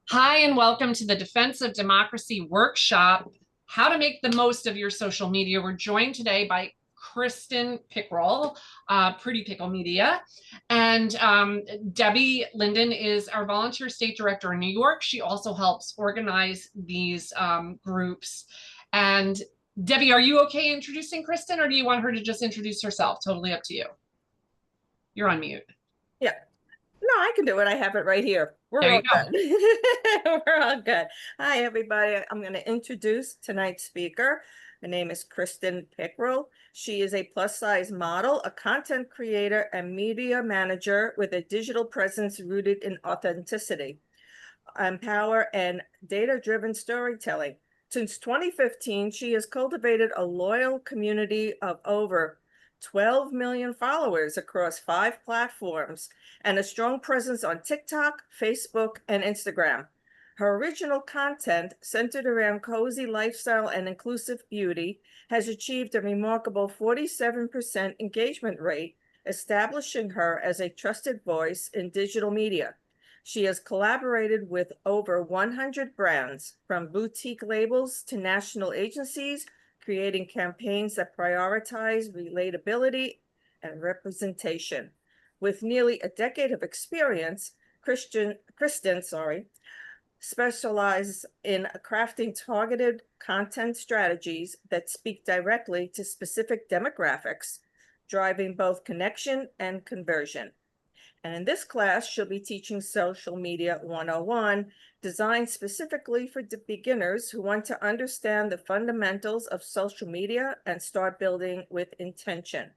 Hi, and welcome to the Defense of Democracy workshop, How to Make the Most of Your Social Media. We're joined today by Kristen Pickrell, Pretty Pickle Media. And Debbie Linden is our volunteer state director in New York. She also helps organize these groups. And Debbie, are you okay introducing Kristen, or do you want her to just introduce herself? Totally up to you. You're on mute. Yeah. No, I can do it. I have it right here. We're all good. We're all good. Hi, everybody. I'm going to introduce tonight's speaker. Her name is Kristen Pickrell. She is a plus-size model, a content creator, and media manager with a digital presence rooted in authenticity, power, and data-driven storytelling. Since 2015, she has cultivated a loyal community of over 12 million followers across 5 platforms and a strong presence on TikTok, Facebook, and Instagram. Her original content, centered around cozy lifestyle and inclusive beauty, has achieved a remarkable 47% engagement rate, establishing her as a trusted voice in digital media. She has collaborated with over 100 brands, from boutique labels to national agencies, creating campaigns that prioritize relatability and representation. With nearly a decade of experience, Kristen specializes in crafting targeted content strategies that speak directly to specific demographics, driving both connection and conversion. And in this class, she'll be teaching Social Media 101, designed specifically for beginners who want to understand the fundamentals of social media and start building with intention.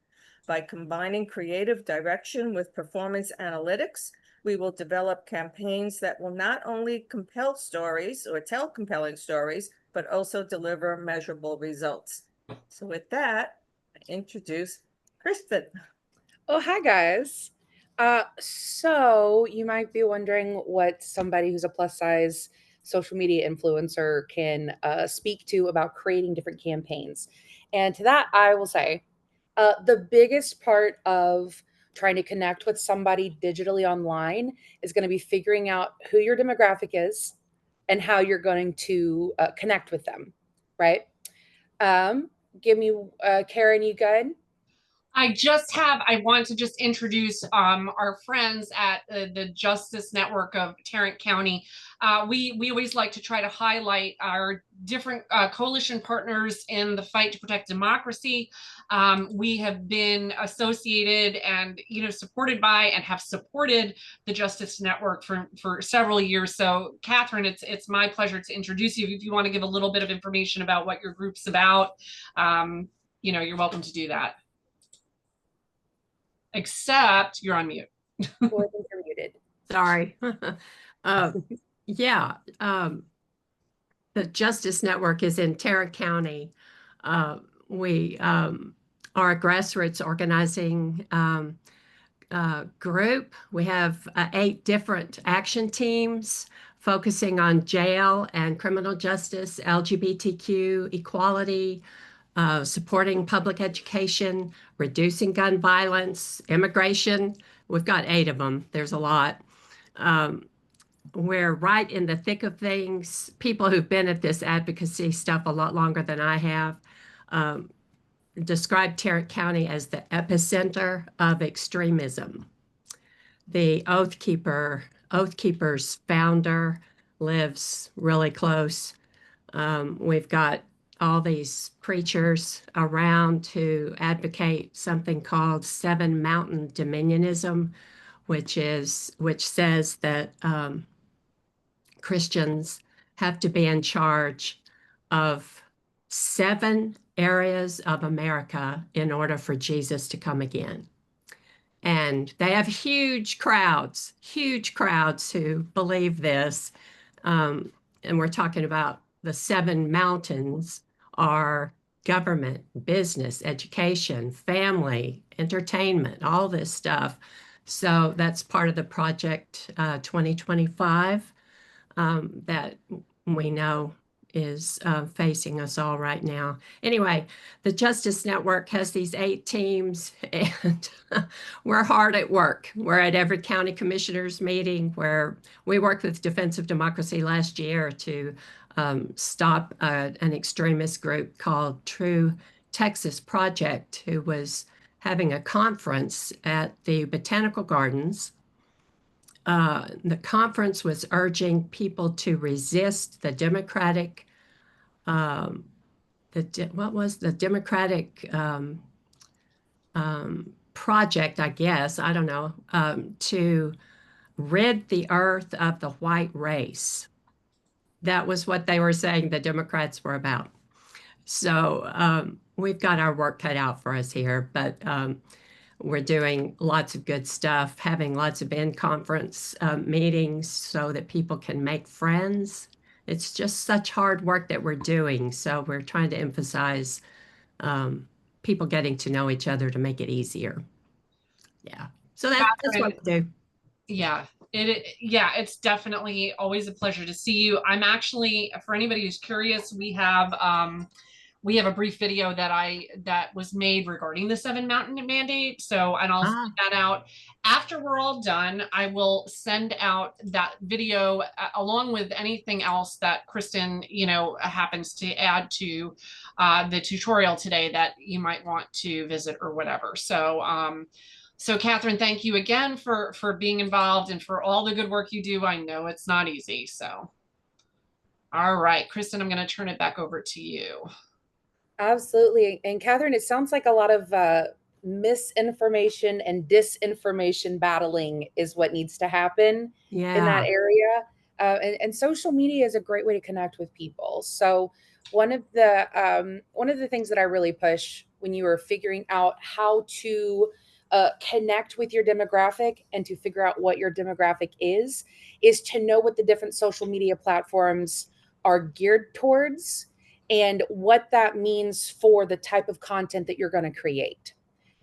By combining creative direction with performance analytics, we will develop campaigns that will not only compel stories or tell compelling stories, but also deliver measurable results. So with that, I introduce Kristen. Oh, hi guys. So you might be wondering what somebody who's a plus size social media influencer can speak to about creating different campaigns. And to that, I will say the biggest part of trying to connect with somebody digitally online is going to be figuring out who your demographic is and how you're going to connect with them, right? Give me, Karen, you good? I want to just introduce our friends at the Justice Network of Tarrant County. We always like to try to highlight our different coalition partners in the fight to protect democracy. We have been associated and supported by and have supported the Justice Network for several years. So Catherine, it's my pleasure to introduce you. If you want to give a little bit of information about what your group's about, you're welcome to do that. Except you're on mute. Or you're muted. Sorry. Yeah. The Justice Network is in Tarrant County. We are a grassroots organizing group. We have 8 different action teams focusing on jail and criminal justice, LGBTQ, equality, supporting public education, reducing gun violence, immigration. We've got 8 of them. There's a lot. We're right in the thick of things. People who've been at this advocacy stuff a lot longer than I have describe Tarrant County as the epicenter of extremism. The Oath Keepers founder lives really close. We've got all these preachers around to advocate something called 7 Mountain Dominionism, which says that Christians have to be in charge of 7 areas of America in order for Jesus to come again. And they have huge crowds who believe this. And we're talking about the 7 mountains are government, business, education, family, entertainment, all this stuff. So that's part of the Project 2025 that we know is facing us all right now. Anyway, the Justice Network has these 8 teams, and we're hard at work. We're at every county commissioners meeting, where we worked with Defense of Democracy last year to stop an extremist group called True Texas Project, who was having a conference at the Botanical Gardens. The conference was urging people to resist the Democratic, what was the Democratic project, I guess, I don't know, to rid the earth of the white race. That was what they were saying the Democrats were about. So we've got our work cut out for us here, but we're doing lots of good stuff, having lots of in-conference meetings so that people can make friends. It's just such hard work that we're doing. So we're trying to emphasize people getting to know each other to make it easier. Yeah. So that's what we do. Yeah. It's definitely always a pleasure to see you. I'm actually, for anybody who's curious, we have a brief video that was made regarding the 7 Mountain Mandate. So, and I'll send that out after we're all done. I will send out that video along with anything else that Kristen, happens to add to the tutorial today that you might want to visit or whatever. So Catherine, thank you again for being involved and for all the good work you do. I know it's not easy. So, all right, Kristen, I'm going to turn it back over to you. Absolutely. And Catherine, it sounds like a lot of misinformation and disinformation battling is what needs to happen in that area. And social media is a great way to connect with people. So one of the things that I really push when you are figuring out how to connect with your demographic and to figure out what your demographic is to know what the different social media platforms are geared towards and what that means for the type of content that you're going to create.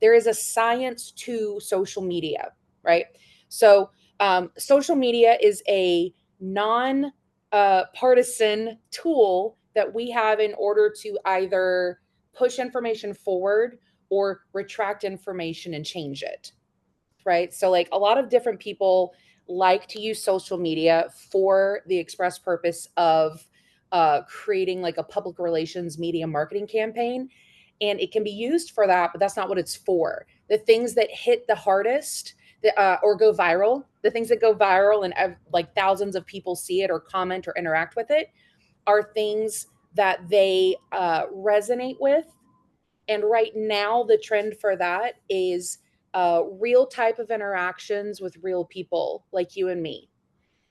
There is a science to social media, right? So social media is a non-partisan tool that we have in order to either push information forward or retract information and change it, right? So like a lot of different people like to use social media for the express purpose of creating like a public relations media marketing campaign. And it can be used for that, but that's not what it's for. The things that hit the hardest or go viral, the things that go viral and like thousands of people see it or comment or interact with it are things that they resonate with. And right now, the trend for that is real type of interactions with real people like you and me.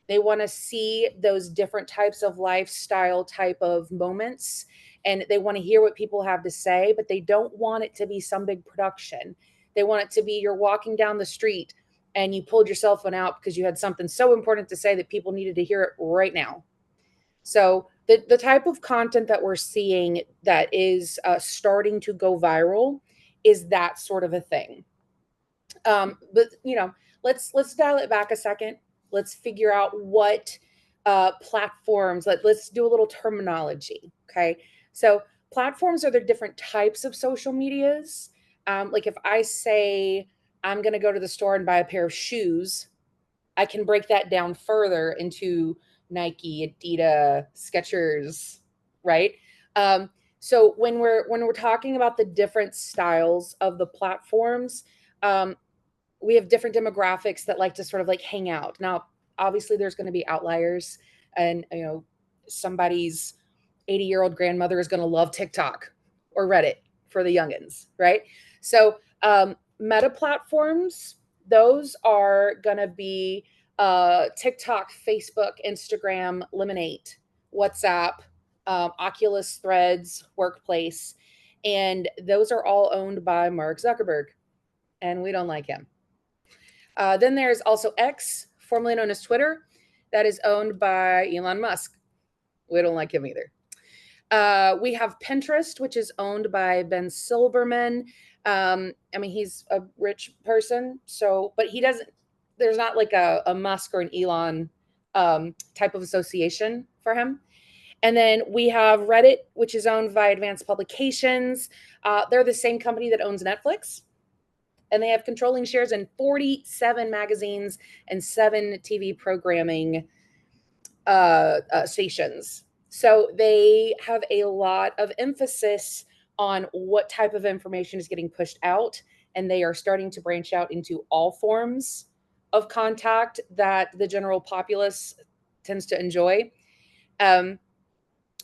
They want to see those different types of lifestyle type of moments, and they want to hear what people have to say, but they don't want it to be some big production. They want it to be you're walking down the street and you pulled your cell phone out because you had something so important to say that people needed to hear it right now. So the type of content that we're seeing that is starting to go viral is that sort of a thing. But let's dial it back a second. Let's figure out what platforms. Let's do a little terminology. Okay, so platforms are the different types of social medias. Like if I say I'm going to go to the store and buy a pair of shoes, I can break that down further into Nike, Adidas, Skechers, right? So when we're talking about the different styles of the platforms, we have different demographics that like to sort of like hang out. Now, obviously, there's going to be outliers, and somebody's 80-year-old grandmother is going to love TikTok or Reddit for the youngins, right? So meta platforms, those are going to be TikTok, Facebook, Instagram, Lemonade, WhatsApp, Oculus, Threads, Workplace, and those are all owned by Mark Zuckerberg, and we don't like him. Then there's also X, formerly known as Twitter, that is owned by Elon Musk. We don't like him either. We have Pinterest, which is owned by Ben Silbermann. He's a rich person, but he doesn't, there's not like a Musk or an Elon type of association for him. And then we have Reddit, which is owned by Advanced Publications. They're the same company that owns Netflix. And they have controlling shares in 47 magazines and 7 TV programming stations. So they have a lot of emphasis on what type of information is getting pushed out. And they are starting to branch out into all forms of contact that the general populace tends to enjoy.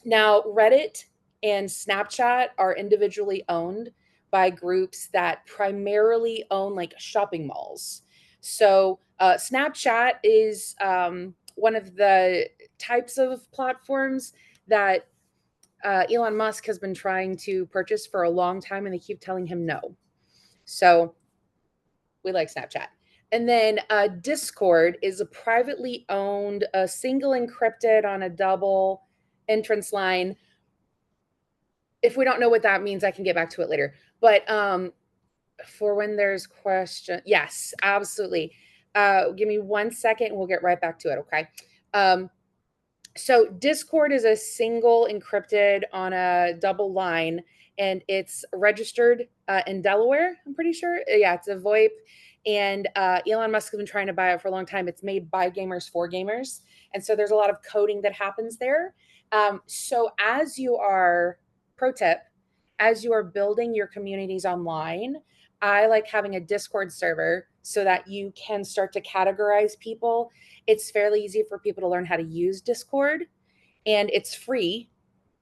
Now, Reddit and Snapchat are individually owned by groups that primarily own like shopping malls. So Snapchat is one of the types of platforms that Elon Musk has been trying to purchase for a long time, and they keep telling him no. So we like Snapchat. And then Discord is a privately owned, single encrypted on a double entrance line. If we don't know what that means, I can get back to it later. But for when there's question, yes, absolutely. Give me 1 second and we'll get right back to it, okay? So Discord is a single encrypted on a double line, and it's registered in Delaware, I'm pretty sure. Yeah, it's a VoIP. And Elon Musk has been trying to buy it for a long time. It's made by gamers for gamers. And so there's a lot of coding that happens there. So as you are, pro tip, as you are building your communities online, I like having a Discord server so that you can start to categorize people. It's fairly easy for people to learn how to use Discord, and it's free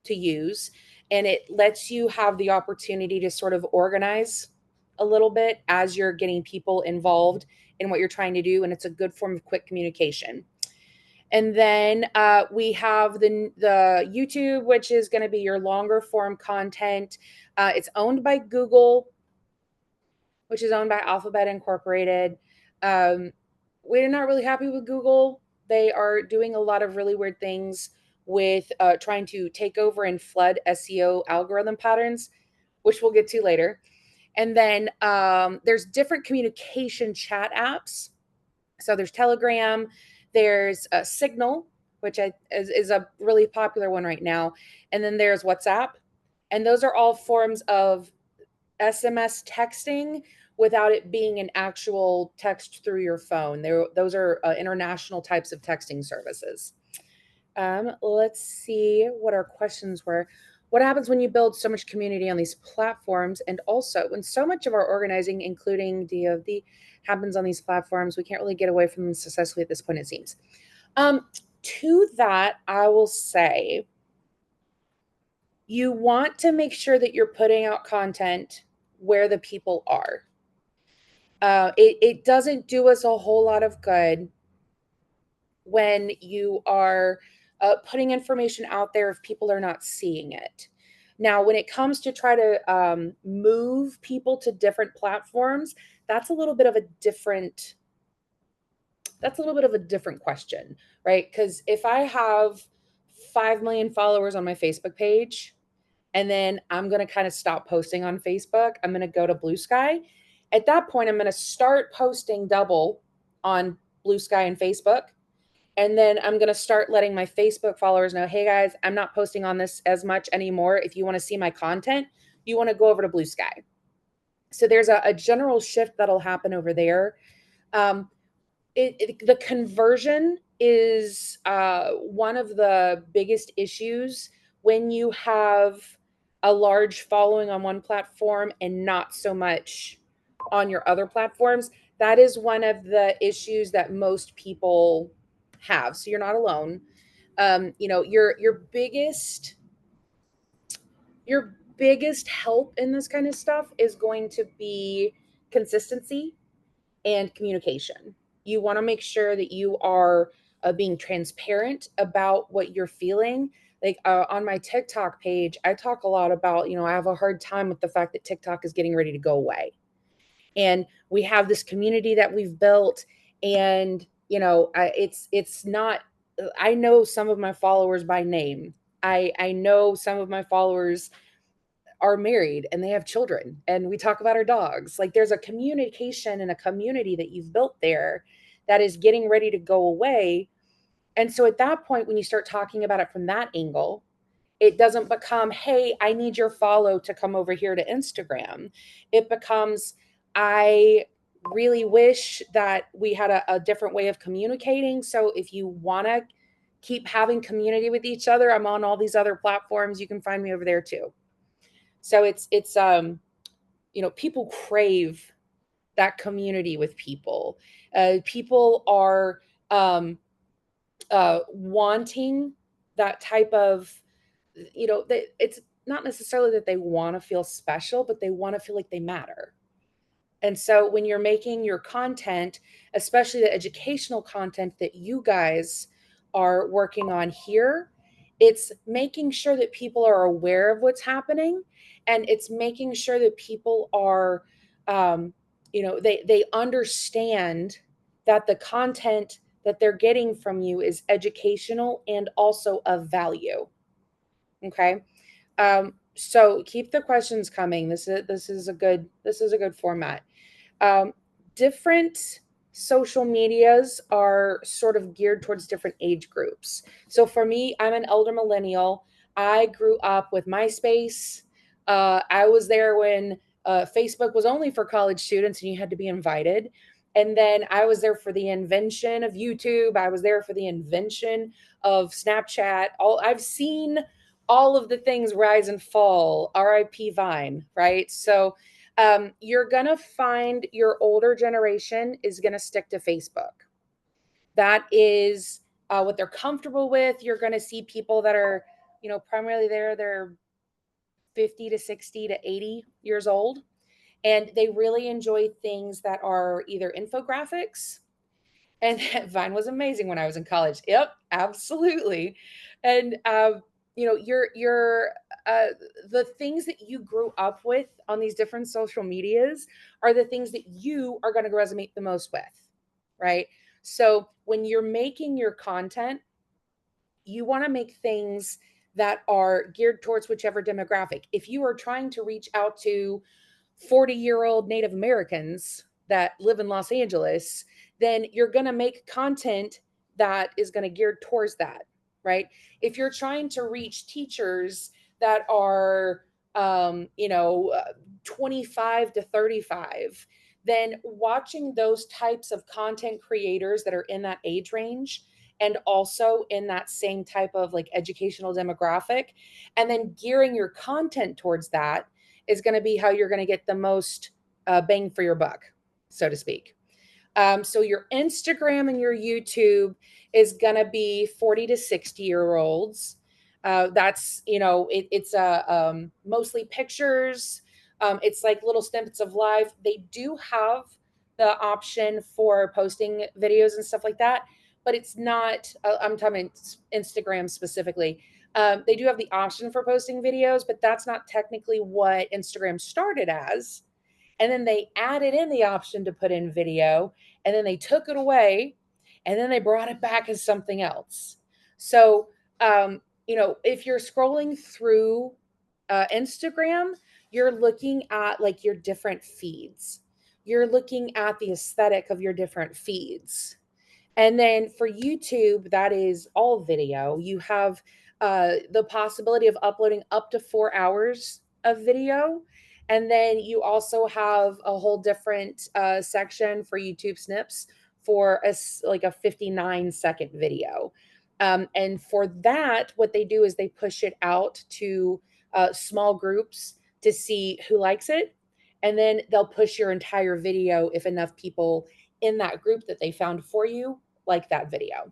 to use. And it lets you have the opportunity to sort of organize a little bit as you're getting people involved in what you're trying to do. And it's a good form of quick communication. And then we have the YouTube, which is going to be your longer form content. It's owned by Google, which is owned by Alphabet Incorporated. We're not really happy with Google. They are doing a lot of really weird things with trying to take over and flood SEO algorithm patterns, which we'll get to later. And then there's different communication chat apps. So there's Telegram, there's Signal, which is a really popular one right now. And then there's WhatsApp. And those are all forms of SMS texting without it being an actual text through your phone. Those are international types of texting services. Let's see what our questions were. What happens when you build so much community on these platforms? And also when so much of our organizing, including DOD, happens on these platforms, we can't really get away from them successfully at this point, it seems. To that, I will say, you want to make sure that you're putting out content where the people are. It doesn't do us a whole lot of good when you are putting information out there if people are not seeing it. Now, when it comes to try to move people to different platforms, that's a little bit of a different question, right? Because if I have 5 million followers on my Facebook page, and then I'm going to kind of stop posting on Facebook, I'm going to go to Blue Sky. At that point, I'm going to start posting double on Blue Sky and Facebook. And then I'm going to start letting my Facebook followers know, hey guys, I'm not posting on this as much anymore. If you want to see my content, you want to go over to Blue Sky. So there's a general shift that'll happen over there. The conversion is one of the biggest issues when you have a large following on one platform and not so much on your other platforms. That is one of the issues that most people have. So you're not alone. Your biggest help in this kind of stuff is going to be consistency and communication. You want to make sure that you are being transparent about what you're feeling. Like on my TikTok page, I talk a lot about, I have a hard time with the fact that TikTok is getting ready to go away. And we have this community that we've built, and it's not, I know some of my followers by name. I know some of my followers are married and they have children, and we talk about our dogs. Like there's a communication and a community that you've built there that is getting ready to go away. And so at that point, when you start talking about it from that angle, It doesn't become, hey, I need your follow to come over here to Instagram. It becomes, I really wish that we had a different way of communicating. So if you want to keep having community with each other, I'm on all these other platforms. You can find me over there too. So it's people crave that community with people. People are wanting that type of, it's not necessarily that they want to feel special, but they want to feel like they matter. And so when you're making your content, especially the educational content that you guys are working on here, it's making sure that people are aware of what's happening, and it's making sure that people are, they understand that the content that they're getting from you is educational and also of value. Okay. So keep the questions coming. This is a good format. Different social medias are sort of geared towards different age groups. So for me, I'm an elder millennial. I grew up with MySpace. I was there when Facebook was only for college students and you had to be invited. And then I was there for the invention of YouTube. I was there for the invention of Snapchat. I've seen all of the things rise and fall. RIP Vine, right? So you're going to find your older generation is going to stick to Facebook. That is what they're comfortable with. You're going to see people that are, primarily they're 50 to 60 to 80 years old. And they really enjoy things that are either infographics. And Vine was amazing when I was in college. Yep, absolutely. And your the things that you grew up with on these different social medias are the things that you are going to resonate the most with, right? So when you're making your content, you want to make things that are geared towards whichever demographic. If you are trying to reach out to 40-year-old Native Americans that live in Los Angeles, then you're going to make content that is going to geared towards that, right? If you're trying to reach teachers that are, 25 to 35, then watching those types of content creators that are in that age range and also in that same type of like educational demographic, and then gearing your content towards that is going to be how you're going to get the most bang for your buck, so to speak. So your Instagram and your YouTube is going to be 40 to 60-year-olds. That's, it's mostly pictures. It's like little snippets of life. They do have the option for posting videos and stuff like that, but it's not, I'm talking Instagram specifically. They do have the option for posting videos, but that's not technically what Instagram started as. And then they added in the option to put in video, and then they took it away, and then they brought it back as something else. So, if you're scrolling through Instagram, you're looking at like your different feeds. You're looking at the aesthetic of your different feeds. And then for YouTube, that is all video. You have the possibility of uploading up to 4 hours of video. And then you also have a whole different section for YouTube snips for like a 59-second video. And for that, what they do is they push it out to small groups to see who likes it. And then they'll push your entire video if enough people in that group that they found for you like that video.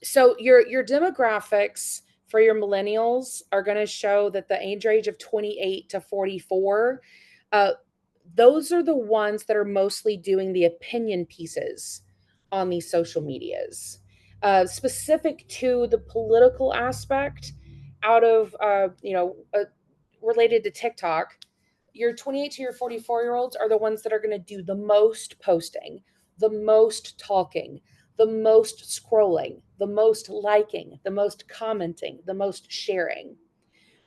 So your demographics for your millennials are going to show that the age range of 28 to 44, those are the ones that are mostly doing the opinion pieces on these social medias, specific to the political aspect out of, related to TikTok. Your 28 to your 44-year-olds are the ones that are going to do the most posting, the most talking, the most scrolling, the most liking, the most commenting, the most sharing.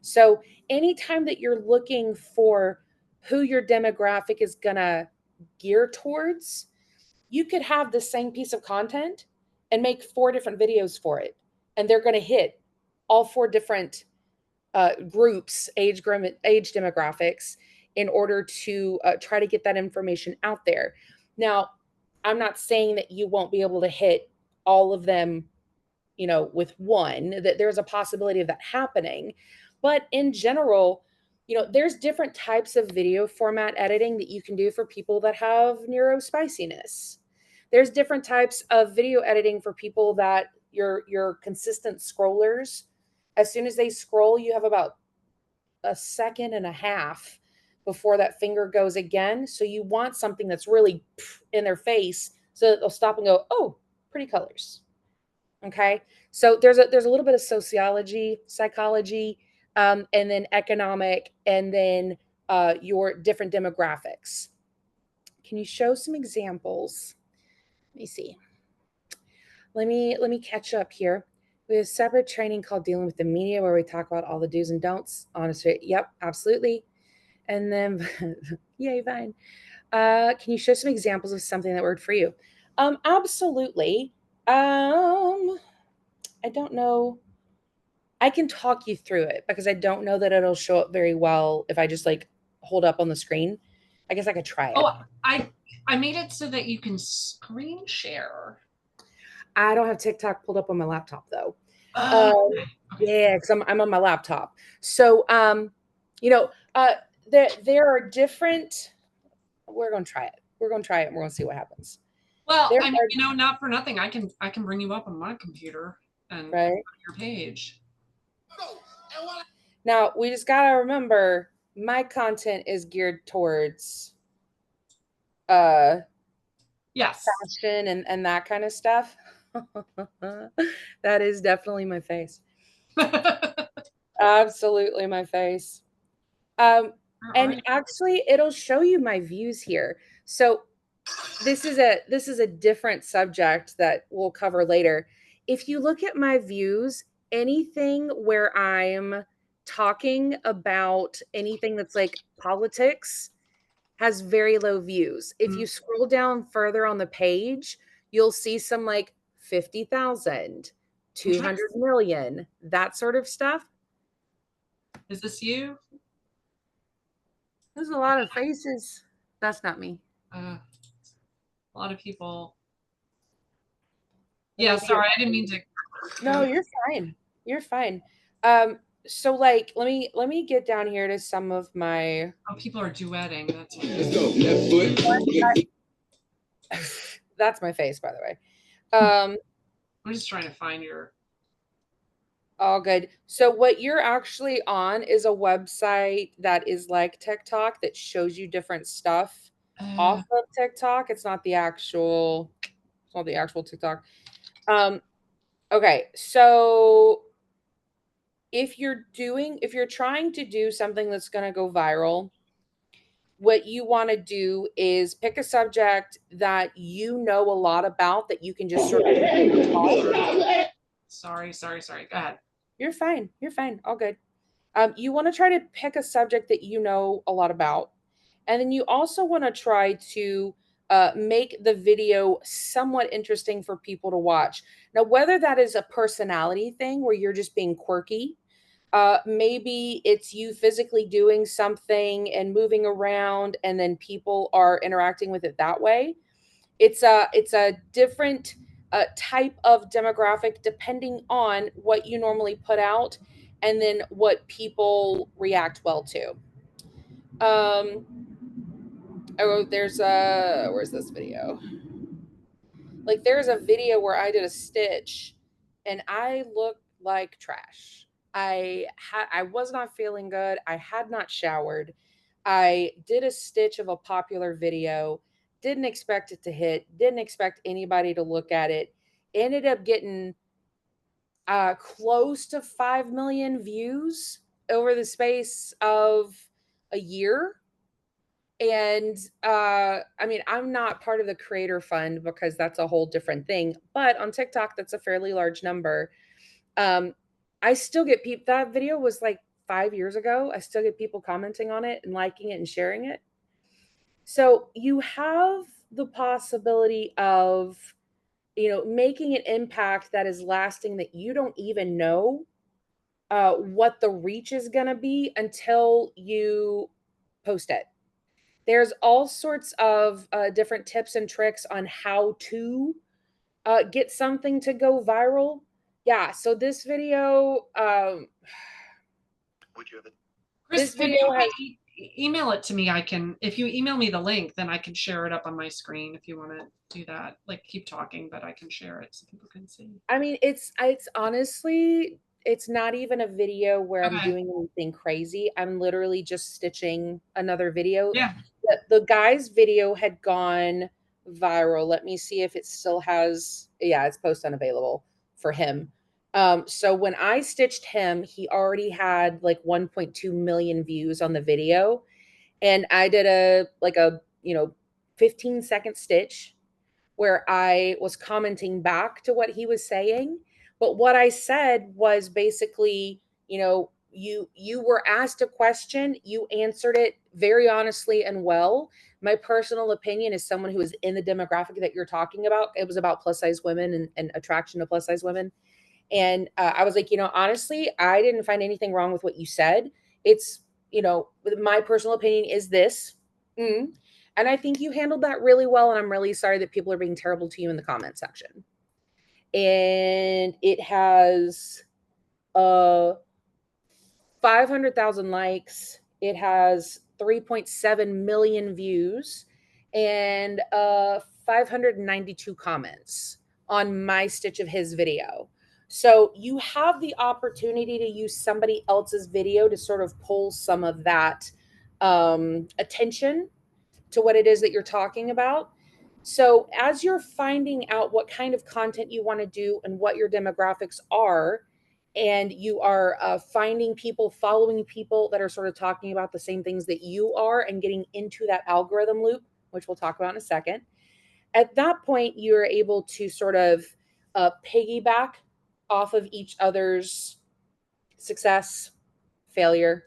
So anytime that you're looking for who your demographic is going to gear towards, you could have the same piece of content and make 4 different videos for it, and they're going to hit all four different groups, age demographics, in order to try to get that information out there. Now, I'm not saying that you won't be able to hit all of them, you know, with one, that there's a possibility of that happening. But in general, you know, there's different types of video format editing that you can do for people that have neurospiciness. There's different types of video editing for people that your consistent scrollers. As soon as they scroll, you have about a second and a half before that finger goes again. So you want something that's really in their face so that they'll stop and go, oh, pretty colors. Okay. So there's a little bit of sociology, psychology, and then economic, and then your different demographics. Can you show some examples? Let me see. Let me catch up here. We have a separate training called Dealing with the Media, where we talk about all the do's and don'ts. Honestly, yep, absolutely. And then, yay, Vine. Can you show some examples of something that worked for you? Absolutely. I don't know. I can talk you through it because I don't know that it'll show up very well if I just like hold up on the screen. I guess I could try it. Oh, I made it so that you can screen share. I don't have TikTok pulled up on my laptop though. Okay. Yeah, because I'm on my laptop. So you know, there are different. We're gonna try it. We're gonna try it and we're gonna see what happens. Well, I mean, you know, not for nothing. I can bring you up on my computer and right your page. Now we just gotta remember my content is geared towards yes, fashion and that kind of stuff. That is definitely my face. Absolutely my face. And right. actually it'll show you my views here. So this is a different subject that we'll cover later. If you look at my views, anything where I'm talking about anything that's like politics has very low views. If you scroll down further on the page, you'll see some like 50,000, 200 million, that sort of stuff. Is this you? There's a lot of faces. That's not me. A lot of people. Yeah, sorry, I didn't mean to. No, you're fine. You're fine. So like let me get down here to some of my people are duetting. That's let's go. Left foot. That's my face, by the way. I'm just trying to find your all good. So what you're actually on is a website that is like TikTok that shows you different stuff off of TikTok. It's not the actual TikTok. Okay, so if you're trying to do something that's going to go viral, what you want to do is pick a subject that you know a lot about that you can just sort of Sorry. Go ahead. You're fine. All good. You want to try to pick a subject that you know a lot about. And then you also want to try to make the video somewhat interesting for people to watch. Now, whether that is a personality thing where you're just being quirky, maybe it's you physically doing something and moving around and then people are interacting with it that way. It's a different type of demographic depending on what you normally put out and then what people react well to. There's where's this video? Like there's a video where I did a stitch and I looked like trash. I was not feeling good. I had not showered. I did a stitch of a popular video. Didn't expect it to hit. Didn't expect anybody to look at it. Ended up getting close to 5 million views over the space of a year. And I mean, I'm not part of the creator fund because that's a whole different thing. But on TikTok, that's a fairly large number. I still get people. That video was like 5 years ago. I still get people commenting on it and liking it and sharing it. So you have the possibility of, you know, making an impact that is lasting that you don't even know what the reach is going to be until you post it. There's all sorts of different tips and tricks on how to get something to go viral. Yeah, so this video, Chris, this video has, email it to me. I can, if you email me the link, then I can share it up on my screen if you want to do that. Like keep talking, but I can share it so people can see. I mean, it's honestly, it's not even a video where I'm doing anything crazy. I'm literally just stitching another video. Yeah. The guy's video had gone viral. Let me see if it still has, yeah, it's post unavailable for him. So when I stitched him, he already had like 1.2 million views on the video. And I did a 15-second stitch where I was commenting back to what he was saying. But what I said was basically, you were asked a question, you answered it very honestly and well. My personal opinion is someone who is in the demographic that you're talking about. It was about plus size women and attraction to plus size women. And I was like, honestly, I didn't find anything wrong with what you said. It's, my personal opinion is this. And I think you handled that really well. And I'm really sorry that people are being terrible to you in the comment section. And it has 500,000 likes. It has 3.7 million views and 592 comments on my stitch of his video. So you have the opportunity to use somebody else's video to sort of pull some of that attention to what it is that you're talking about. So as you're finding out what kind of content you want to do and what your demographics are, and you are finding people, following people that are sort of talking about the same things that you are and getting into that algorithm loop, which we'll talk about in a second, at that point, you're able to sort of piggyback off of each other's success, failure,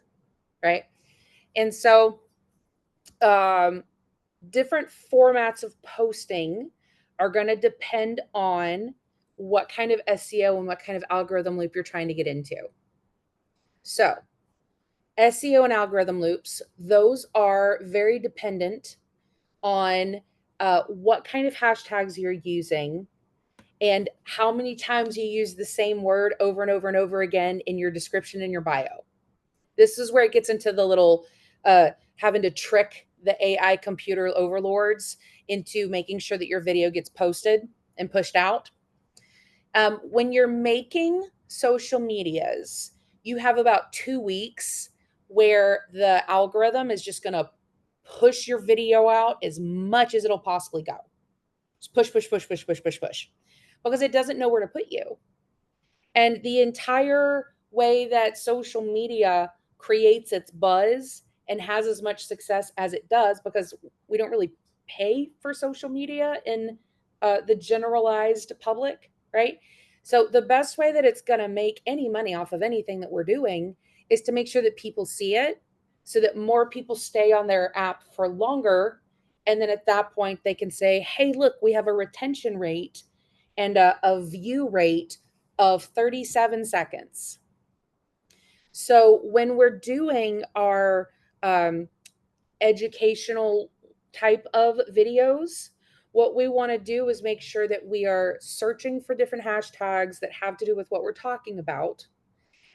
right? And so different formats of posting are going to depend on what kind of SEO and what kind of algorithm loop you're trying to get into. So SEO and algorithm loops, those are very dependent on what kind of hashtags you're using and how many times you use the same word over and over and over again in your description and your bio. This is where it gets into the little having to trick the AI computer overlords into making sure that your video gets posted and pushed out. When you're making social medias, you have about 2 weeks where the algorithm is just going to push your video out as much as it'll possibly go. Just push, push, push, push, push, push, push, because it doesn't know where to put you. And the entire way that social media creates its buzz and has as much success as it does, because we don't really pay for social media in the generalized public, right? So the best way that it's going to make any money off of anything that we're doing is to make sure that people see it so that more people stay on their app for longer. And then at that point, they can say, hey, look, we have a retention rate and a view rate of 37 seconds. So when we're doing our educational type of videos, what we want to do is make sure that we are searching for different hashtags that have to do with what we're talking about.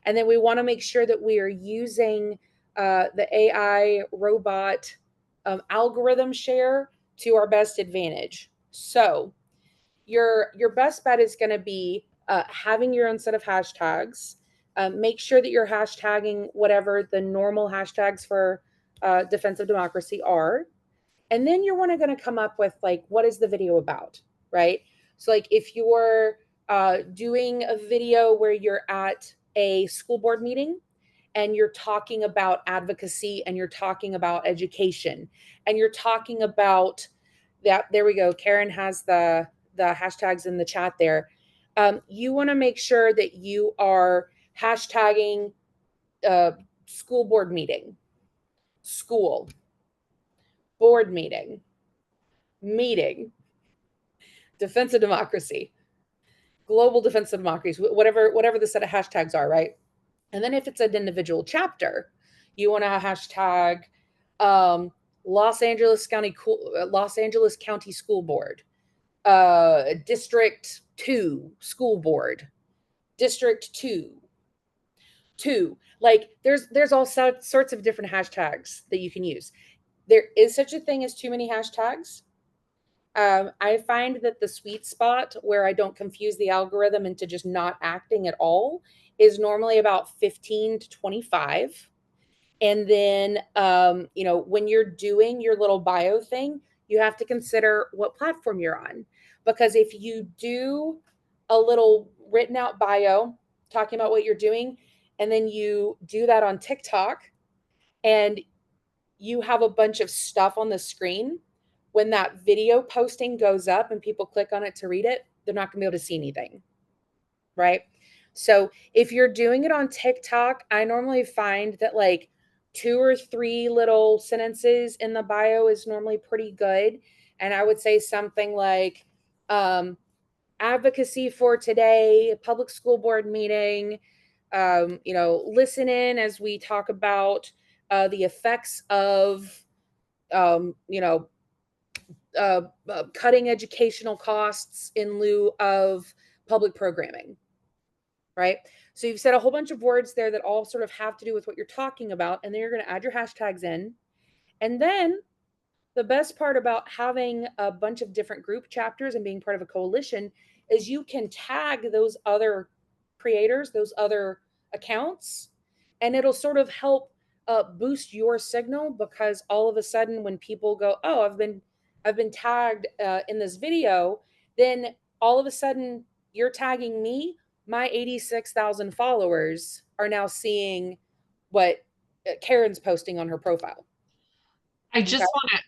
And then we want to make sure that we are using the AI robot algorithm share to our best advantage. So your best bet is going to be having your own set of hashtags. Make sure that you're hashtagging whatever the normal hashtags for defense of democracy are. And then you're going to come up with like, what is the video about, right? So like if you're doing a video where you're at a school board meeting and you're talking about advocacy and you're talking about education and you're talking about that, there we go. Karen has the hashtags in the chat there. You want to make sure that you are hashtagging school board meeting, school, board meeting, defense of democracy, global defense of democracy, whatever the set of hashtags are, right? And then if it's an individual chapter, you want to hashtag Los Angeles County School Board, District 2 School Board, District 2. Like there's all sorts of different hashtags that you can use. There is such a thing as too many hashtags. I find that the sweet spot where I don't confuse the algorithm into just not acting at all is normally about 15 to 25. And then, when you're doing your little bio thing, you have to consider what platform you're on. Because if you do a little written out bio talking about what you're doing, and then you do that on TikTok and you have a bunch of stuff on the screen, when that video posting goes up and people click on it to read it, they're not going to be able to see anything, right? So if you're doing it on TikTok, I normally find that like 2 or 3 little sentences in the bio is normally pretty good. And I would say something like advocacy for today, public school board meeting, listen in as we talk about the effects of, cutting educational costs in lieu of public programming, right? So you've said a whole bunch of words there that all sort of have to do with what you're talking about, and then you're going to add your hashtags in. And then the best part about having a bunch of different group chapters and being part of a coalition is you can tag those other creators, those other accounts, and it'll sort of help boost your signal, because all of a sudden when people go, oh, I've been tagged in this video, then all of a sudden you're tagging me. My 86,000 followers are now seeing what Karen's posting on her profile. I just want to,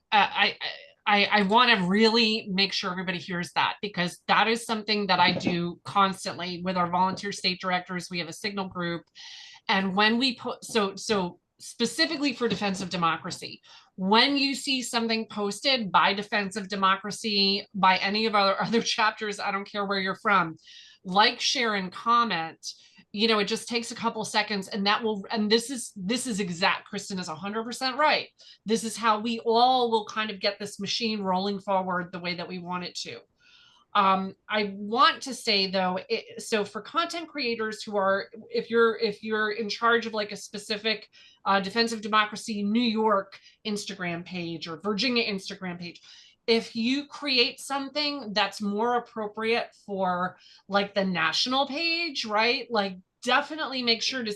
I want to really make sure everybody hears that, because that is something that I do constantly with our volunteer state directors. We have a signal group, and when we put, so specifically for Defense of Democracy, when you see something posted by Defense of Democracy, by any of our other chapters, I don't care where you're from, like, share, and comment. It just takes a couple seconds, and that will, and this is exact, Kristen is 100% right. This is how we all will kind of get this machine rolling forward the way that we want it to. I want to say though, so for content creators who are, if you're in charge of like a specific Defense of Democracy New York Instagram page or Virginia Instagram page, if you create something that's more appropriate for like the national page, right? Like, definitely make sure to,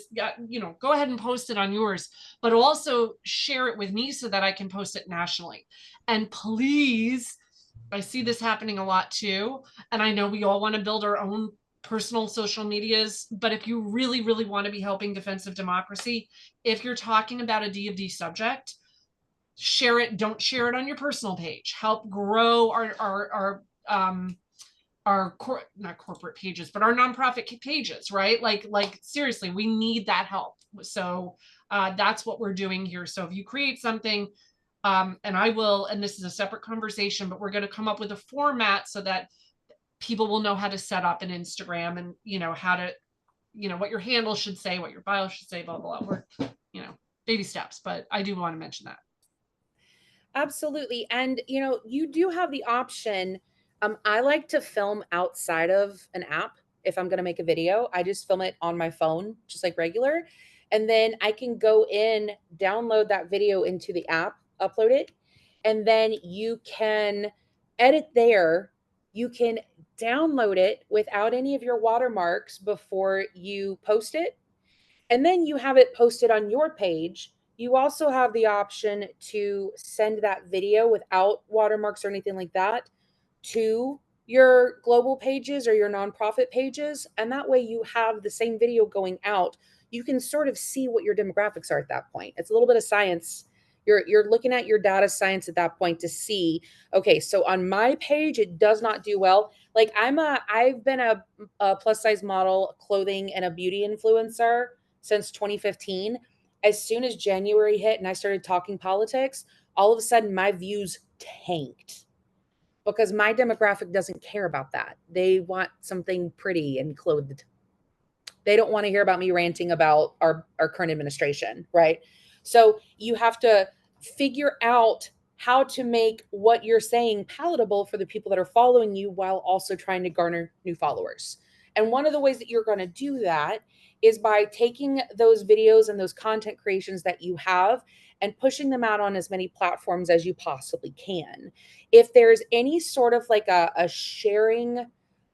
go ahead and post it on yours, but also share it with me so that I can post it nationally. And please, I see this happening a lot too. And I know we all want to build our own personal social medias, but if you really, really want to be helping Defense of Democracy, if you're talking about a DFD subject, share it. Don't share it on your personal page. Help grow not corporate pages, but our nonprofit pages, right? Like seriously, we need that help. So that's what we're doing here. So if you create something, and I will, and this is a separate conversation, but we're going to come up with a format so that people will know how to set up an Instagram, and how to, what your handle should say, what your bio should say, blah, blah, blah. We're, baby steps, but I do want to mention that. Absolutely. And, you do have the option. I like to film outside of an app. If I'm going to make a video, I just film it on my phone, just like regular. And then I can go in, download that video into the app, upload it, and then you can edit there. You can download it without any of your watermarks before you post it. And then you have it posted on your page. You also have the option to send that video without watermarks or anything like that to your global pages or your nonprofit pages. And that way you have the same video going out. You can sort of see what your demographics are at that point. It's a little bit of science. You're looking at your data science at that point to see, okay, so on my page, it does not do well. Like I've been a plus size model, clothing, and a beauty influencer since 2015. As soon as January hit and I started talking politics, all of a sudden my views tanked because my demographic doesn't care about that. They want something pretty and clothed. They don't want to hear about me ranting about our current administration, right? So you have to figure out how to make what you're saying palatable for the people that are following you while also trying to garner new followers. And one of the ways that you're going to do that is by taking those videos and those content creations that you have and pushing them out on as many platforms as you possibly can. If there's any sort of like a sharing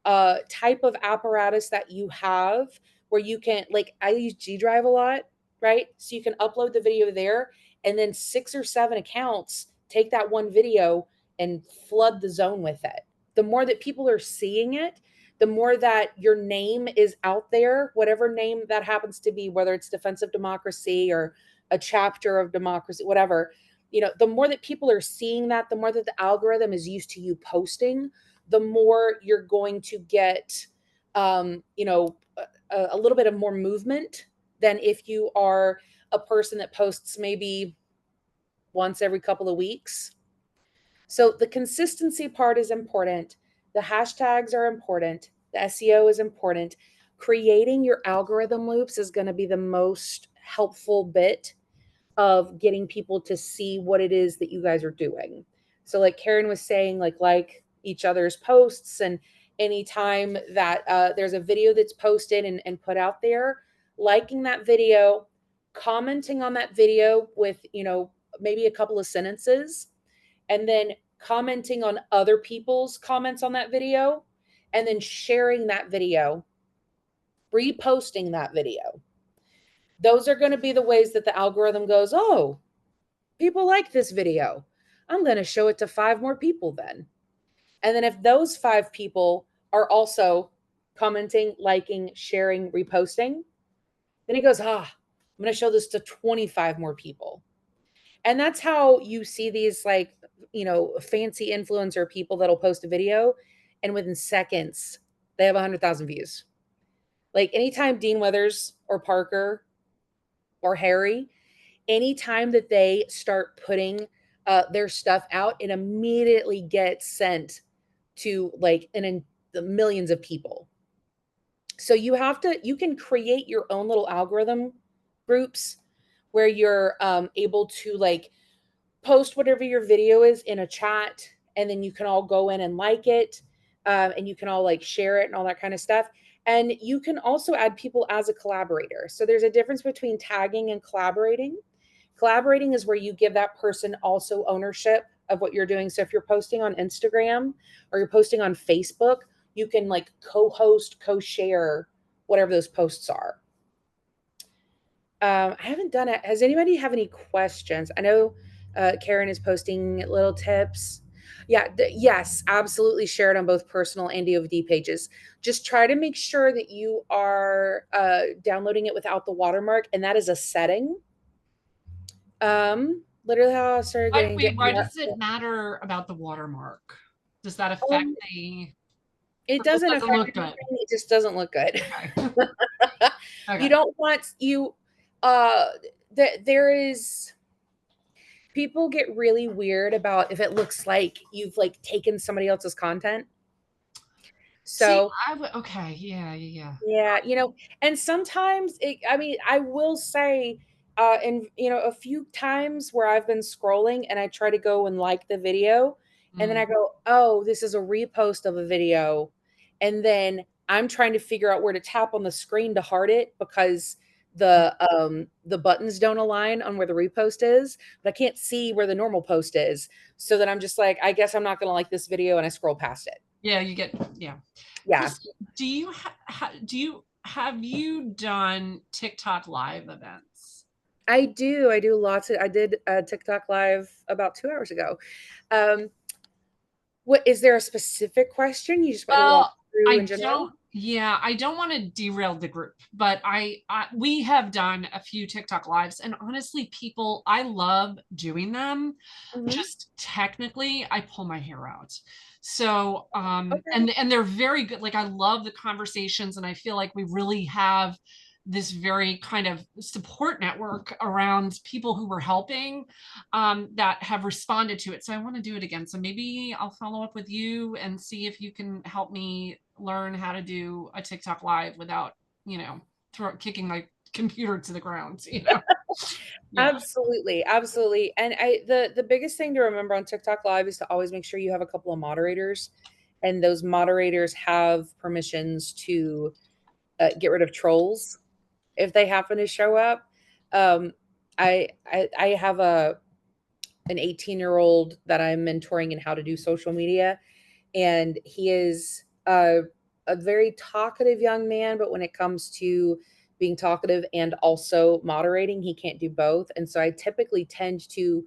type of apparatus that you have where you can, like, I use G Drive a lot, right? So you can upload the video there, and then 6 or 7 accounts take that one video and flood the zone with it. The more that people are seeing it, the more that your name is out there, whatever name that happens to be, whether it's Defense of Democracy or a chapter of democracy, whatever, the more that people are seeing that, the more that the algorithm is used to you posting, the more you're going to get, a little bit of more movement than if you are a person that posts maybe once every couple of weeks. So the consistency part is important. The hashtags are important. The SEO is important. Creating your algorithm loops is going to be the most helpful bit of getting people to see what it is that you guys are doing. So like Karen was saying, like each other's posts, and anytime that there's a video that's posted and put out there, liking that video, commenting on that video with, maybe a couple of sentences, and then commenting on other people's comments on that video, and then sharing that video, reposting that video. Those are going to be the ways that the algorithm goes, oh, people like this video. I'm going to show it to 5 more people then. And then if those 5 people are also commenting, liking, sharing, reposting, then he goes, I'm going to show this to 25 more people. And that's how you see these fancy influencer people that'll post a video, and within seconds, they have 100,000 views. Like anytime Dean Withers or Parker or Harry, anytime that they start putting their stuff out, it immediately gets sent to the millions of people. So you can create your own little algorithm groups where you're able to post whatever your video is in a chat, and then you can all go in and like it, and you can all share it and all that kind of stuff. And you can also add people as a collaborator. So there's a difference between tagging and collaborating. Collaborating is where you give that person also ownership of what you're doing. So if you're posting on Instagram or you're posting on Facebook, you can co-host, co-share whatever those posts are. I haven't done it. Does anybody have any questions? I know Karen is posting little tips. Yeah, yes, absolutely. Share it on both personal and DOD pages. Just try to make sure that you are downloading it without the watermark, and that is a setting. Literally how I started getting. Why does it matter about the watermark? Does that affect the? It doesn't affect look good. It just doesn't look good. Okay. Okay. You don't want there is. People get really weird about if it looks like you've taken somebody else's content. So okay, yeah. Yeah, and sometimes I will say, and a few times where I've been scrolling and I try to go and like the video, and then I go, oh, this is a repost of a video, and then I'm trying to figure out where to tap on the screen to heart it because the buttons don't align on where the repost is, but I can't see where the normal post is. So then I'm just like, I guess I'm not going to like this video, and I scroll past it. Yeah, Yeah. Kristen, have you done TikTok live events? I do lots of. I did a TikTok live about 2 hours ago. What is there a specific question you just want to walk through in general? I don't want to derail the group, but we have done a few TikTok lives, and honestly, I love doing them. Mm-hmm. Just technically, I pull my hair out. So, okay. and they're very good. I love the conversations, and I feel like we really have this very kind of support network around people who were helping that have responded to it. So I want to do it again. So maybe I'll follow up with you and see if you can help me learn how to do a TikTok live without, kicking my computer to the ground, you know? Yeah. Absolutely, absolutely. And the biggest thing to remember on TikTok Live is to always make sure you have a couple of moderators, and those moderators have permissions to get rid of trolls if they happen to show up. I have an 18-year-old that I'm mentoring in how to do social media, and he is a very talkative young man, but when it comes to being talkative and also moderating, he can't do both. And so I typically tend to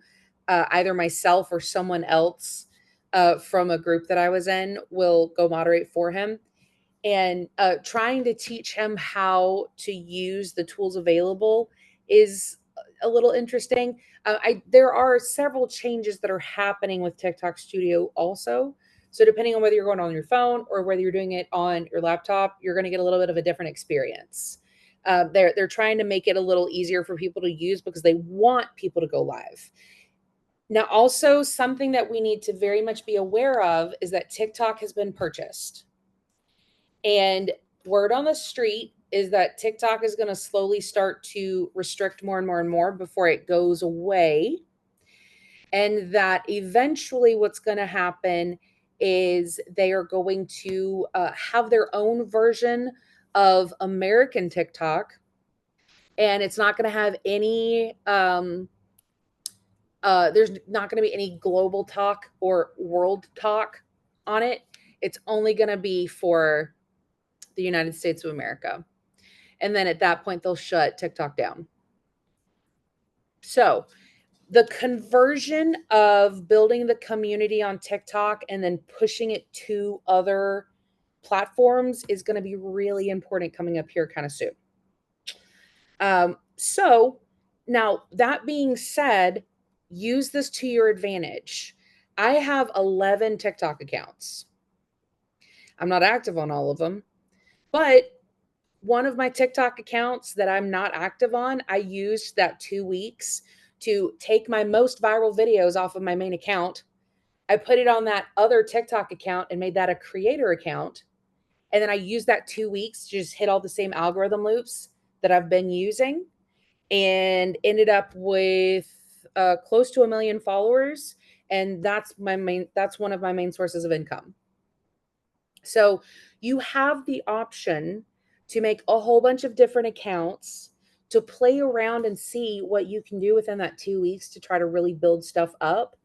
either myself or someone else from a group that I was in will go moderate for him, and trying to teach him how to use the tools available is a little interesting. There are several changes that are happening with TikTok Studio also. So depending on whether you're going on your phone or whether you're doing it on your laptop, you're going to get a little bit of a different experience. They're trying to make it a little easier for people to use because they want people to go live. Now, also something that we need to very much be aware of is that TikTok has been purchased. And word on the street is that TikTok is going to slowly start to restrict more and more and more before it goes away. And that eventually what's going to happen is they are going to have their own version of American TikTok. And it's not going to have any, there's not going to be any global talk or world talk on it. It's only going to be for the United States of America. And then at that point, they'll shut TikTok down. So the conversion of building the community on TikTok and then pushing it to other platforms is going to be really important coming up here kind of soon. So now that being said, use this to your advantage. I have 11 TikTok accounts. I'm not active on all of them, but one of my TikTok accounts that I'm not active on, I used that 2 weeks to take my most viral videos off of my main account. I put it on that other TikTok account and made that a creator account. And then I used that 2 weeks to just hit all the same algorithm loops that I've been using, and ended up with close to 1 million followers. And that's one of my main sources of income. So you have the option to make a whole bunch of different accounts to play around and see what you can do within that 2 weeks to try to really build stuff up,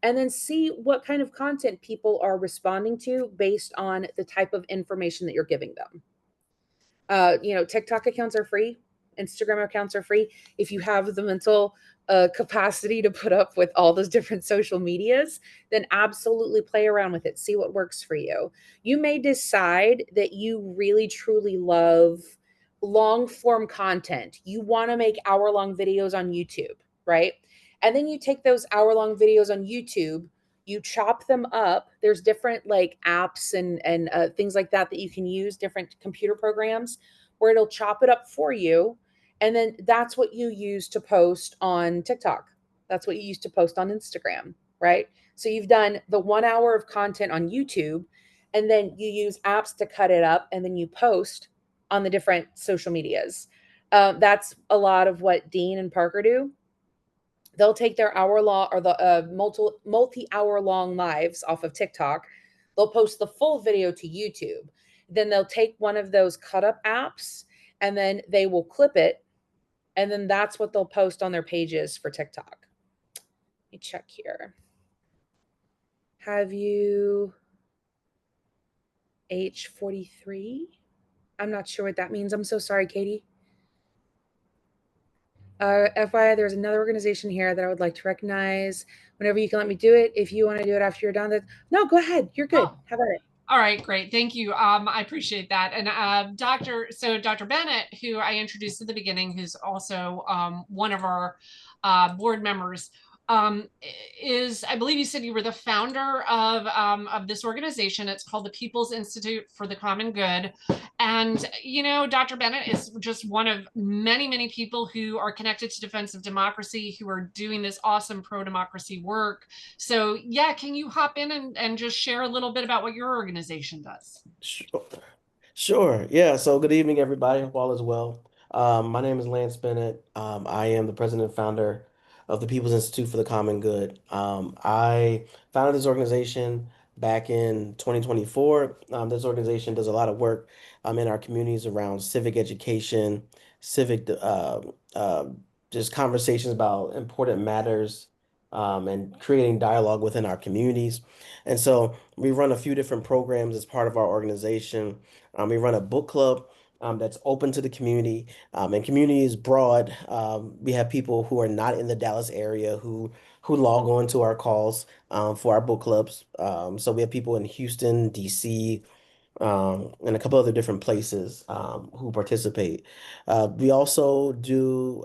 and then see what kind of content people are responding to based on the type of information that you're giving them. TikTok accounts are free. Instagram accounts are free. If you have the mental capacity to put up with all those different social medias, then absolutely play around with it. See what works for you. You may decide that you really, truly love long form content. You want to make hour-long videos on YouTube, right? And then you take those hour-long videos on YouTube, you chop them up. There's different like apps and things like that you can use, different computer programs where it'll chop it up for you. And then that's what you use to post on TikTok. That's what you use to post on Instagram, right? So you've done the 1 hour of content on YouTube, and then you use apps to cut it up, and then you post on the different social medias. That's a lot of what Dean and Parker do. They'll take their hour-long or the multi-hour-long lives off of TikTok. They'll post the full video to YouTube. Then they'll take one of those cut-up apps, and then they will clip it, and then that's what they'll post on their pages for TikTok. Let me check here. Have you H43? I'm not sure what that means. I'm so sorry, Katie. FYI, there's another organization here that I would like to recognize. Whenever you can let me do it. If you want to do it after you're done, no, go ahead. You're good. How about it? All right, great. Thank you. I appreciate that. And Dr. Bennett, who I introduced at the beginning, who's also one of our board members, is, I believe you said you were the founder of this organization. It's called the People's Institute for the Common Good. And, Dr. Bennett is just one of many, many people who are connected to Defense of Democracy, who are doing this awesome pro-democracy work. So, yeah, can you hop in and just share a little bit about what your organization does? Sure. Yeah. So good evening, everybody. Hope all is well. My name is Lance Bennett. I am the president and founder of the People's Institute for the Common Good. I founded this organization back in 2024. This organization does a lot of work in our communities around civic education, civic uh, just conversations about important matters, and creating dialogue within our communities. And so we run a few different programs as part of our organization. We run a book club that's open to the community, and community is broad. We have people who are not in the Dallas area who log on to our calls for our book clubs. So we have people in Houston, DC, and a couple other different places who participate. We also do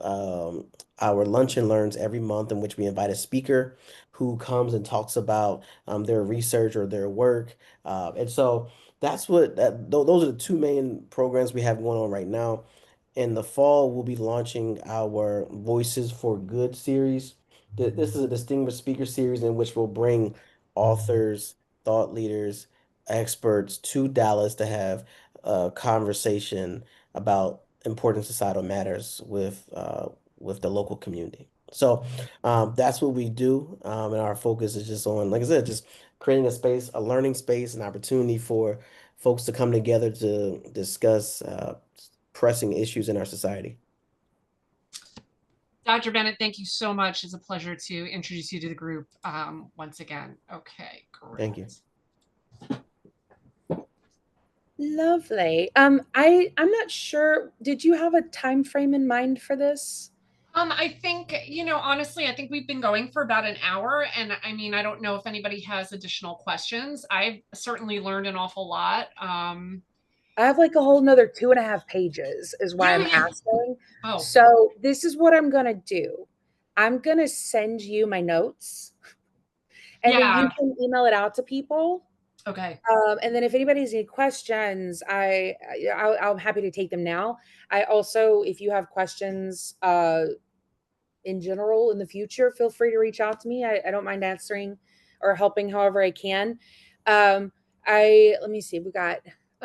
our lunch and learns every month, in which we invite a speaker who comes and talks about their research or their work. And so those are the two main programs we have going on right now. In the fall, we'll be launching our Voices for Good series. This is a distinguished speaker series in which we'll bring authors, thought leaders, experts to Dallas to have a conversation about important societal matters with the local community. So that's what we do, and our focus is just on, like I said, just creating a space, a learning space, an opportunity for folks to come together to discuss pressing issues in our society. Dr. Bennett, thank you so much. It's a pleasure to introduce you to the group once again. Okay, great. Thank you. Lovely. I'm not sure. Did you have a time frame in mind for this? I think, honestly, I think we've been going for about an hour. And I mean, I don't know if anybody has additional questions. I've certainly learned an awful lot. I have like a whole nother 2.5 pages is why I'm asking. Oh. So this is what I'm going to do. I'm going to send you my notes and then you can email it out to people. Okay. And then if anybody has any questions, I'm happy to take them now. I also, if you have questions in general in the future, feel free to reach out to me. I don't mind answering or helping however I can. Let me see. We got,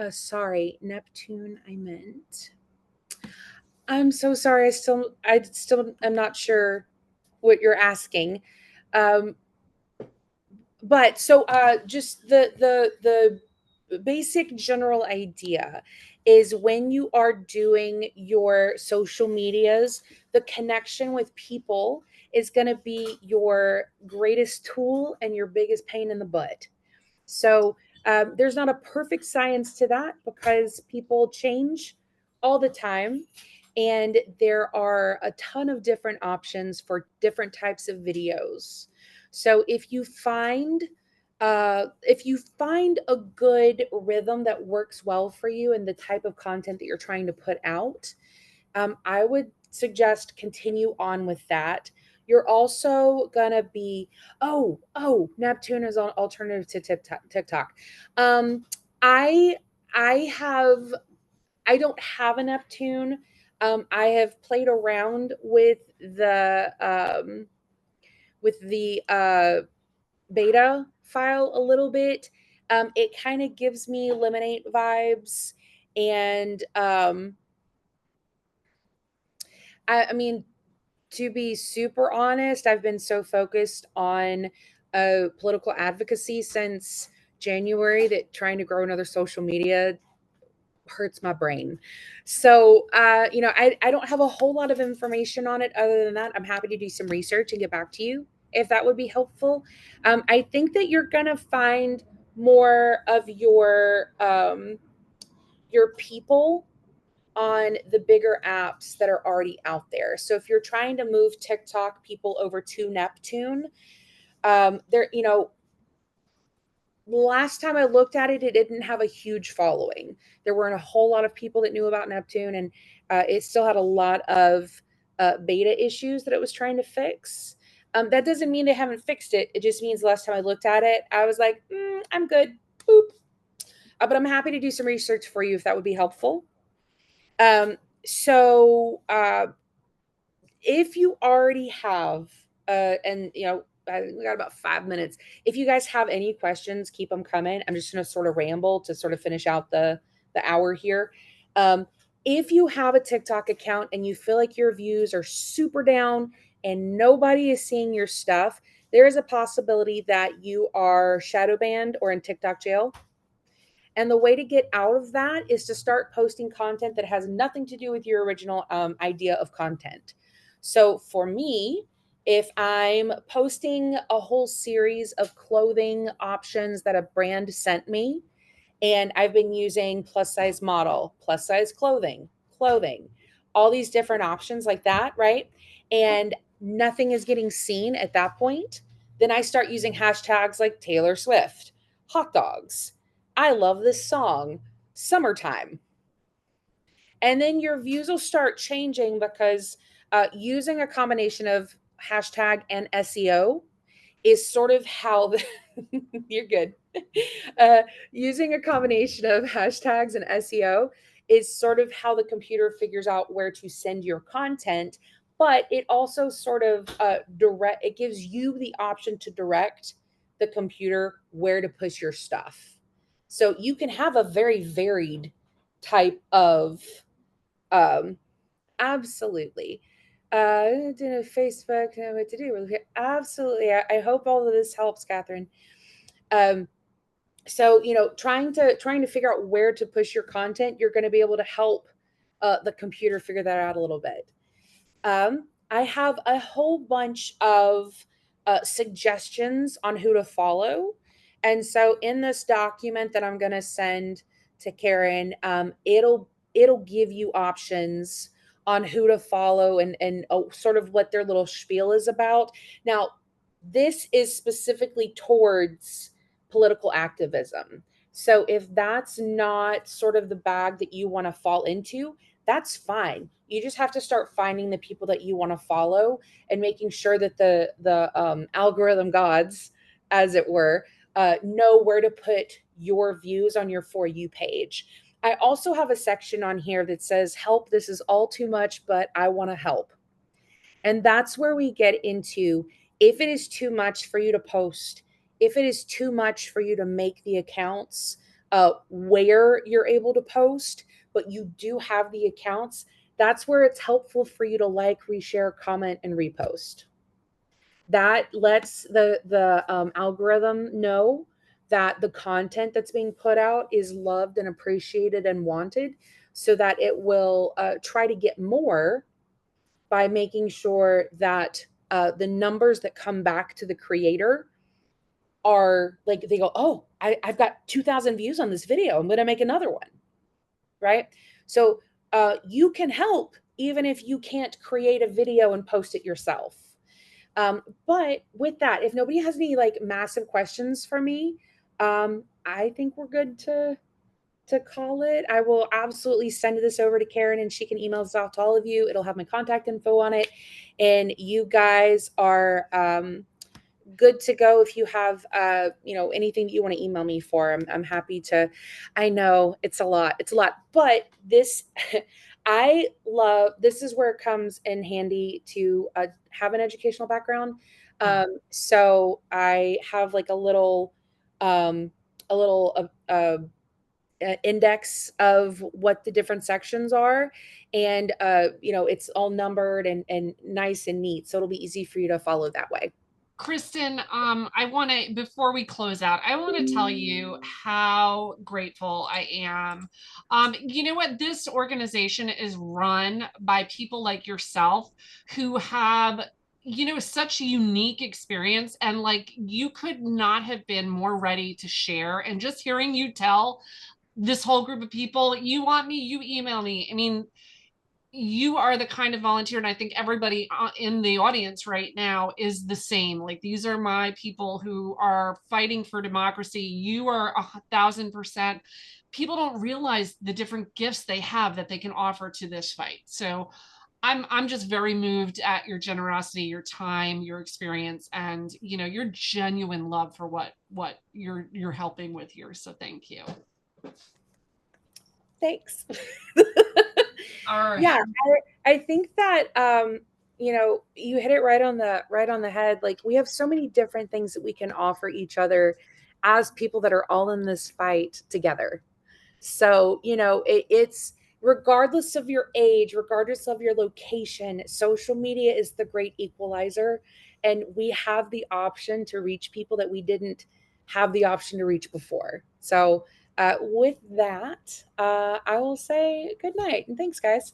sorry, Neptune, I meant. I'm so sorry. I still am not sure what you're asking. But so just the basic general idea is when you are doing your social medias, the connection with people is going to be your greatest tool and your biggest pain in the butt. So there's not a perfect science to that because people change all the time. And there are a ton of different options for different types of videos. So if you find a good rhythm that works well for you and the type of content that you're trying to put out, I would suggest continue on with that. You're also gonna be Neptune is on alternative to TikTok. I don't have a Neptune. I have played around with the beta file a little bit. It kind of gives me Lemonade vibes, and I mean, to be super honest, I've been so focused on political advocacy since January that trying to grow another social media hurts my brain. So, I don't have a whole lot of information on it other than that. I'm happy to do some research and get back to you if that would be helpful. I think that you're going to find more of your people on the bigger apps that are already out there. So if you're trying to move TikTok people over to Neptune, last time I looked at it, it didn't have a huge following. There weren't a whole lot of people that knew about Neptune, and it still had a lot of beta issues that it was trying to fix. That doesn't mean they haven't fixed it. It just means the last time I looked at it, I was like, I'm good. Boop. But I'm happy to do some research for you if that would be helpful. If you already have, we got about 5 minutes. If you guys have any questions, keep them coming. I'm just going to sort of ramble to sort of finish out the hour here. if you have a TikTok account and you feel like your views are super down and nobody is seeing your stuff, there is a possibility that you are shadow banned or in TikTok jail. And the way to get out of that is to start posting content that has nothing to do with your original idea of content. So for me, if I'm posting a whole series of clothing options that a brand sent me, and I've been using plus size model, plus size clothing, all these different options like that, right? And nothing is getting seen at that point, then I start using hashtags like Taylor Swift, hot dogs, I love this song, summertime. And then your views will start changing because using a combination of hashtag and SEO is sort of how the, you're good. Using a combination of hashtags and SEO is sort of how the computer figures out where to send your content, but it also sort of it gives you the option to direct the computer where to push your stuff. So you can have a very varied type of absolutely. Facebook, know what to do. Absolutely. I hope all of this helps, Catherine. So trying to figure out where to push your content, you're going to be able to help the computer figure that out a little bit. I have a whole bunch of suggestions on who to follow. And so in this document that I'm going to send to Karen, it'll give you options on who to follow and sort of what their little spiel is about. Now, this is specifically towards political activism. So if that's not sort of the bag that you want to fall into, that's fine. You just have to start finding the people that you want to follow and making sure that the algorithm gods, as it were, know where to put your views on your For You page. I also have a section on here that says, help, this is all too much, but I want to help. And that's where we get into, if it is too much for you to post, if it is too much for you to make the accounts where you're able to post, but you do have the accounts, that's where it's helpful for you to like, reshare, comment, and repost. That lets the algorithm know that the content that's being put out is loved and appreciated and wanted, so that it will try to get more by making sure that the numbers that come back to the creator are like, they go, oh, I've got 2,000 views on this video, I'm going to make another one, right? So you can help even if you can't create a video and post it yourself. But with that, if nobody has any like massive questions for me, I think we're good to call it. I will absolutely send this over to Karen and she can email this out to all of you. It'll have my contact info on it. And you guys are good to go. If you have anything that you want to email me for, I'm happy to. I know it's a lot, but this I love, this is where it comes in handy to have an educational background. So I have like a little index of what the different sections are, and it's all numbered and nice and neat, so it'll be easy for you to follow that way. Kristen, I want to, before we close out, I want to tell you how grateful I am. You know what? This organization is run by people like yourself who have, such a unique experience, and like, you could not have been more ready to share. And just hearing you tell this whole group of people, you want me, you email me. I mean, you are the kind of volunteer, and I think everybody in the audience right now is the same. Like, these are my people who are fighting for democracy. You are 1,000%. People don't realize the different gifts they have that they can offer to this fight. So I'm just very moved at your generosity, your time, your experience, and your genuine love for what you're helping with here. So thank you. Thanks. All right. Yeah, I think that you hit it right on the head. Like, we have so many different things that we can offer each other as people that are all in this fight together. So it's regardless of your age, regardless of your location, social media is the great equalizer. And we have the option to reach people that we didn't have the option to reach before. So, with that, I will say good night and thanks, guys.